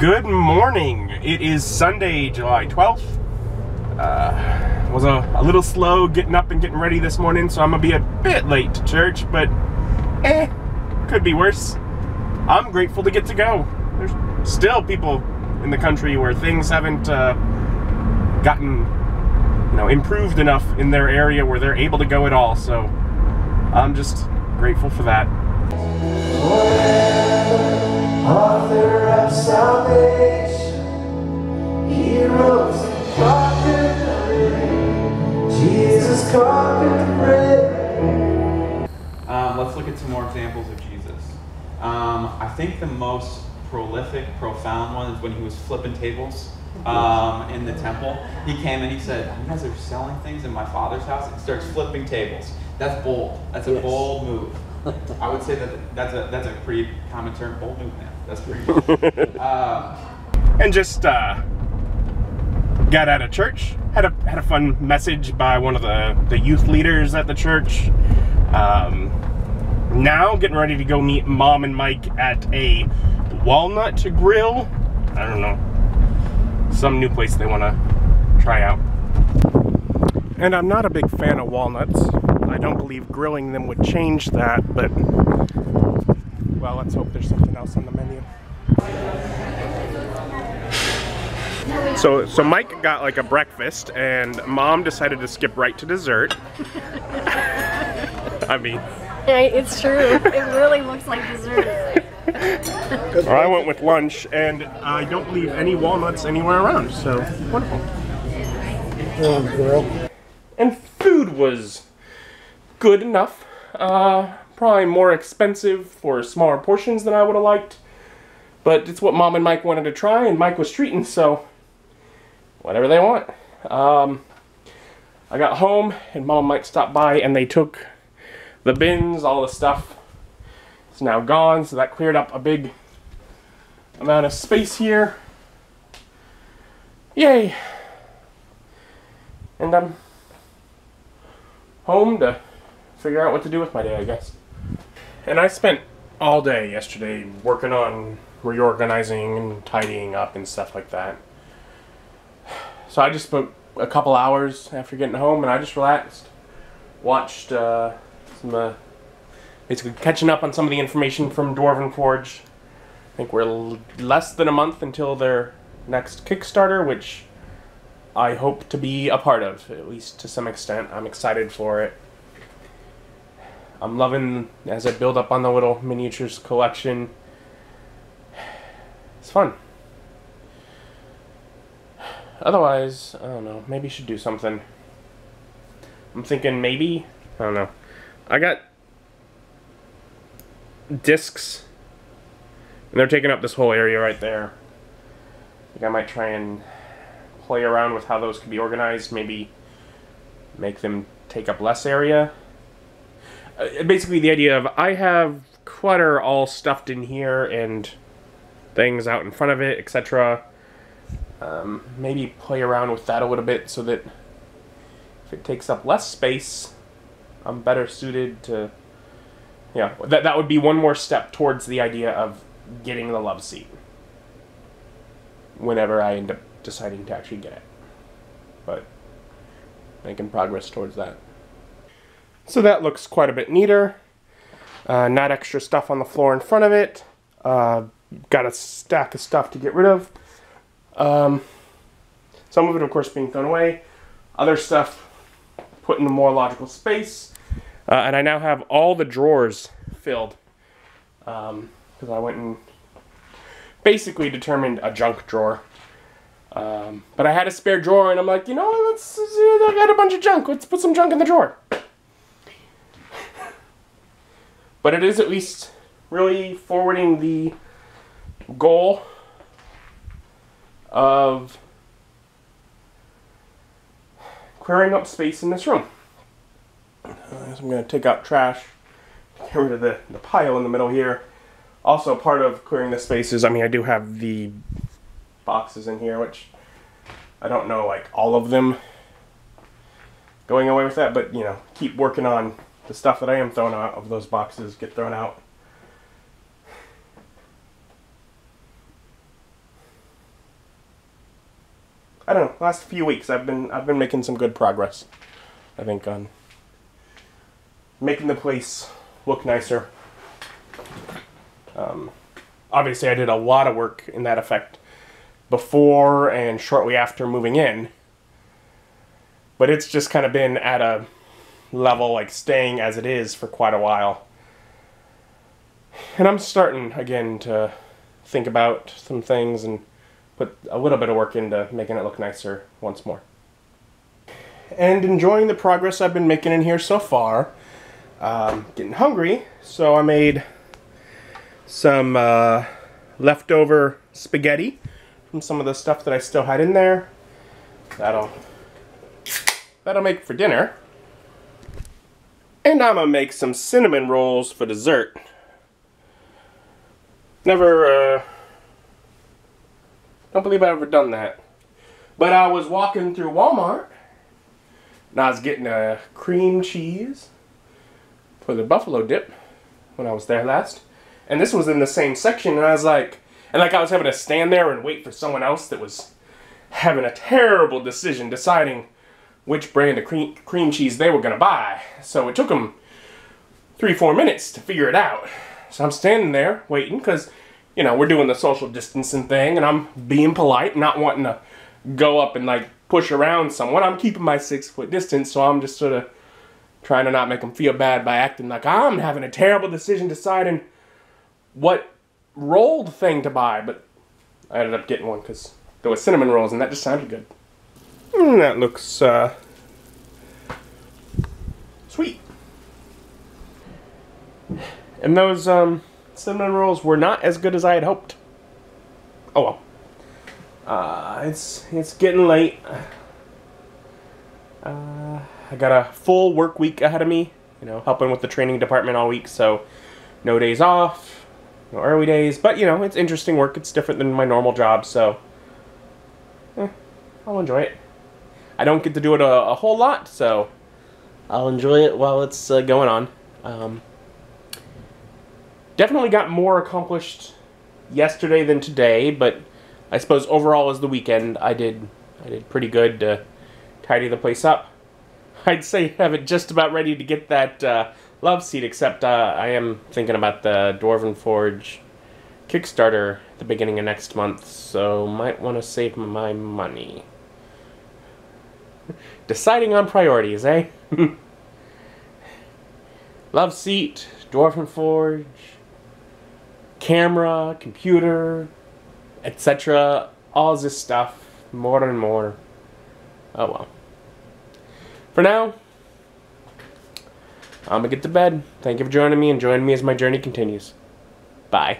Good morning. It is Sunday, July 12th. Was a little slow getting up and getting ready this morning, so I'm gonna be a bit late to church, but could be worse. I'm grateful to get to go. There's still people in the country where things haven't gotten, improved enough in their area where they're able to go at all, so I'm just grateful for that. Author of salvation, heroes conquered the rain, Jesus conquered the rain. Let's look at some more examples of Jesus. I think the most prolific, profound one is when he was flipping tables in the temple. He came and he said, "You guys are selling things in my Father's house," and starts flipping tables. That's bold. That's a bold move. I would say that's a pretty common term, bold move, man. That's pretty bold. And just got out of church. Had a fun message by one of the youth leaders at the church. Now getting ready to go meet Mom and Mike at a Walnut Grill. I don't know, some new place they want to try out. And I'm not a big fan of walnuts. I don't believe grilling them would change that, but well, let's hope there's something else on the menu. So Mike got like a breakfast, and Mom decided to skip right to dessert. I mean, hey, it's true. It really looks like dessert. Or I went with lunch, and I don't leave any walnuts anywhere around, so wonderful. And food was good enough. Probably more expensive for smaller portions than I would have liked, but it's what Mom and Mike wanted to try, and Mike was treating, so whatever they want. I got home, and Mom and Mike stopped by, and they took the bins, all the stuff. It's now gone, so that cleared up a big amount of space here. Yay! And I'm home to figure out what to do with my day, I guess. And I spent all day yesterday working on reorganizing and tidying up and stuff like that. So I just spent a couple hours after getting home, and I just relaxed. Watched some basically catching up on some of the information from Dwarven Forge. I think we're less than a month until their next Kickstarter, which I hope to be a part of, at least to some extent. I'm excited for it. I'm loving as I build up on the little miniatures collection. It's fun. Otherwise, I don't know, maybe I should do something. I'm thinking maybe, I don't know. I got discs, and they're taking up this whole area right there. I think I might try and play around with how those could be organized, maybe make them take up less area. Basically the idea of I have clutter all stuffed in here and things out in front of it, etc. Maybe play around with that a little bit so that if it takes up less space, I'm better suited to, that would be one more step towards the idea of getting the love seat whenever I end up deciding to actually get it. But making progress towards that. So that looks quite a bit neater. Not extra stuff on the floor in front of it. Got a stack of stuff to get rid of. Some of it, of course, being thrown away. Other stuff put in a more logical space. And I now have all the drawers filled. Because I went and basically determined a junk drawer. But I had a spare drawer, and I'm like, I got a bunch of junk. Let's put some junk in the drawer. But it is at least really forwarding the goal of clearing up space in this room. So I'm going to take out trash, get rid of the pile in the middle here. Also, part of clearing the spaces, I do have the boxes in here, which I don't know, like all of them going away with that, but keep working on the stuff that I am throwing out of those boxes get thrown out. I don't know, last few weeks I've been making some good progress, I think, on making the place look nicer. Obviously I did a lot of work in that effect before and shortly after moving in, but it's just kind of been at a level, like, staying as it is for quite a while. And I'm starting again to think about some things and put a little bit of work into making it look nicer once more. And enjoying the progress I've been making in here so far. Getting hungry, so I made some leftover spaghetti from some of the stuff that I still had in there. That'll make for dinner. And I'm gonna make some cinnamon rolls for dessert. Never, don't believe I've ever done that. But I was walking through Walmart, and I was getting a cream cheese for the buffalo dip when I was there last. And this was in the same section, and I was like, I was having to stand there and wait for someone else that was having a terrible decision deciding which brand of cream cheese they were gonna buy. So it took them 3-4 minutes to figure it out. So I'm standing there waiting because, you know, we're doing the social distancing thing, and I'm being polite, not wanting to go up and, like, push around someone. I'm keeping my 6-foot distance, so I'm just sort of trying to not make them feel bad by acting like I'm having a terrible decision deciding what rolled thing to buy. But I ended up getting one because there was cinnamon rolls, and that just sounded good. And that looks sweet. And those cinnamon rolls were not as good as I had hoped. Oh well. It's getting late. I got a full work week ahead of me. You know, helping with the training department all week, so no days off, no early days. But you know, it's interesting work. It's different than my normal job, so I'll enjoy it. I don't get to do it a whole lot, so I'll enjoy it while it's going on. Definitely got more accomplished yesterday than today, but I suppose overall as the weekend, I did pretty good to tidy the place up. I'd say have it just about ready to get that love seat, except I am thinking about the Dwarven Forge kickstarter at the beginning of next month, so might want to save my money. Deciding on priorities, eh? Love seat, Dwarven Forge, camera, computer, etc. All this stuff, more and more. Oh well. For now, I'm gonna get to bed. Thank you for joining me, and join me as my journey continues. Bye.